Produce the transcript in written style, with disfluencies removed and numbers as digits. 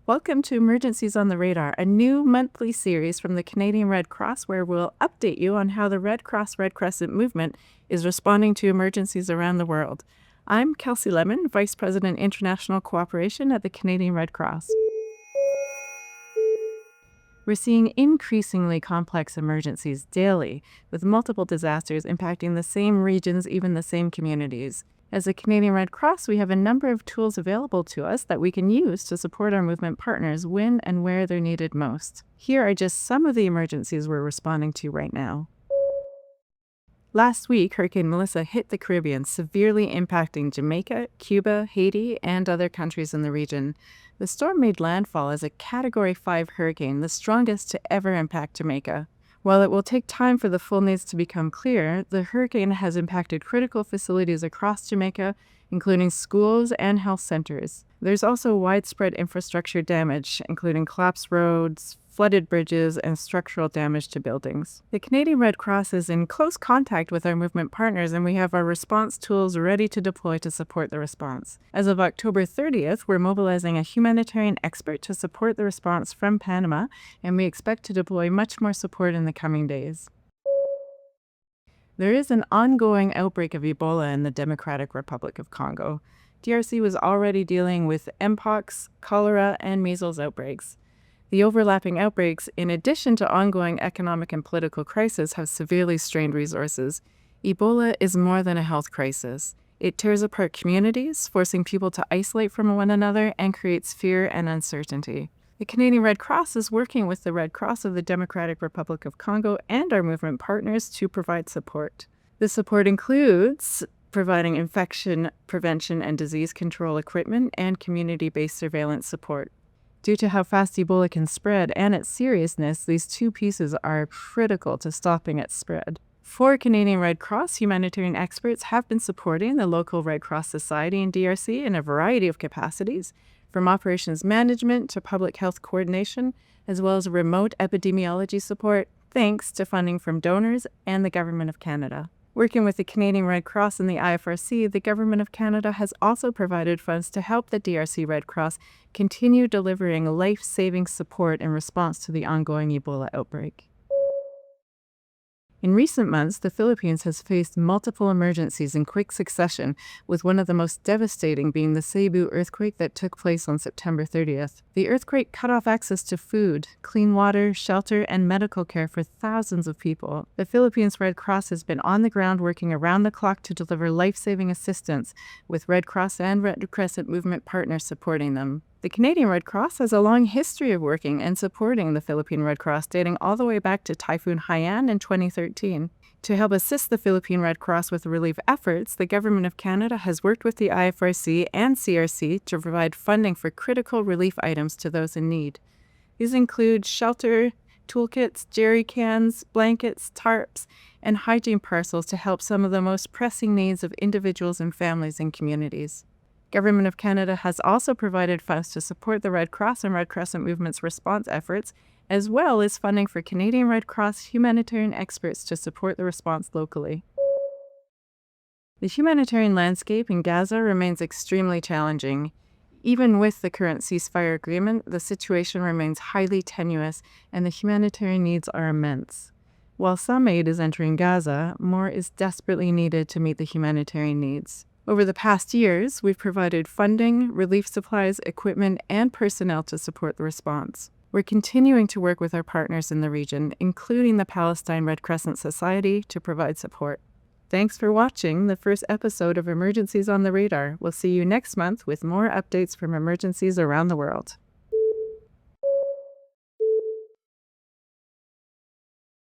Welcome to Emergencies on the Radar, a new monthly series from the Canadian Red Cross where we'll update you on how the Red Cross Red Crescent movement is responding to emergencies around the world. I'm Kelsey Lemon, Vice President International Cooperation at the Canadian Red Cross. We're seeing increasingly complex emergencies daily, with multiple disasters impacting the same regions, even the same communities. As a Canadian Red Cross, we have a number of tools available to us that we can use to support our movement partners when and where they're needed most. Here are just some of the emergencies we're responding to right now. Last week, Hurricane Melissa hit the Caribbean, severely impacting Jamaica, Cuba, Haiti, and other countries in the region. The storm made landfall as a Category 5 hurricane, the strongest to ever impact Jamaica. While it will take time for the full needs to become clear, the hurricane has impacted critical facilities across Jamaica, including schools and health centers. There's also widespread infrastructure damage, including collapsed roads, flooded bridges, and structural damage to buildings. The Canadian Red Cross is in close contact with our movement partners, and we have our response tools ready to deploy to support the response. As of October 30th, we're mobilizing a humanitarian expert to support the response from Panama, and we expect to deploy much more support in the coming days. There is an ongoing outbreak of Ebola in the Democratic Republic of Congo. DRC was already dealing with Mpox, cholera, and measles outbreaks. The overlapping outbreaks, in addition to ongoing economic and political crisis, have severely strained resources. Ebola is more than a health crisis. It tears apart communities, forcing people to isolate from one another, and creates fear and uncertainty. The Canadian Red Cross is working with the Red Cross of the Democratic Republic of Congo and our movement partners to provide support. This support includes providing infection prevention and disease control equipment and community-based surveillance support. Due to how fast Ebola can spread and its seriousness, these two pieces are critical to stopping its spread. 4 Canadian Red Cross humanitarian experts have been supporting the local Red Cross Society in DRC in a variety of capacities, from operations management to public health coordination, as well as remote epidemiology support, thanks to funding from donors and the Government of Canada. Working with the Canadian Red Cross and the IFRC, the Government of Canada has also provided funds to help the DRC Red Cross continue delivering life-saving support in response to the ongoing Ebola outbreak. In recent months, the Philippines has faced multiple emergencies in quick succession, with one of the most devastating being the Cebu earthquake that took place on September 30th. The earthquake cut off access to food, clean water, shelter, and medical care for thousands of people. The Philippines Red Cross has been on the ground working around the clock to deliver life-saving assistance, with Red Cross and Red Crescent movement partners supporting them. The Canadian Red Cross has a long history of working and supporting the Philippine Red Cross, dating all the way back to Typhoon Haiyan in 2013. To help assist the Philippine Red Cross with relief efforts, the Government of Canada has worked with the IFRC and CRC to provide funding for critical relief items to those in need. These include shelter, toolkits, jerry cans, blankets, tarps, and hygiene parcels to help some of the most pressing needs of individuals and families in communities. Government of Canada has also provided funds to support the Red Cross and Red Crescent movement's response efforts, as well as funding for Canadian Red Cross humanitarian experts to support the response locally. The humanitarian landscape in Gaza remains extremely challenging. Even with the current ceasefire agreement, the situation remains highly tenuous and the humanitarian needs are immense. While some aid is entering Gaza, more is desperately needed to meet the humanitarian needs. Over the past years, we've provided funding, relief supplies, equipment, and personnel to support the response. We're continuing to work with our partners in the region, including the Palestine Red Crescent Society, to provide support. Thanks for watching the first episode of Emergencies on the Radar. We'll see you next month with more updates from emergencies around the world.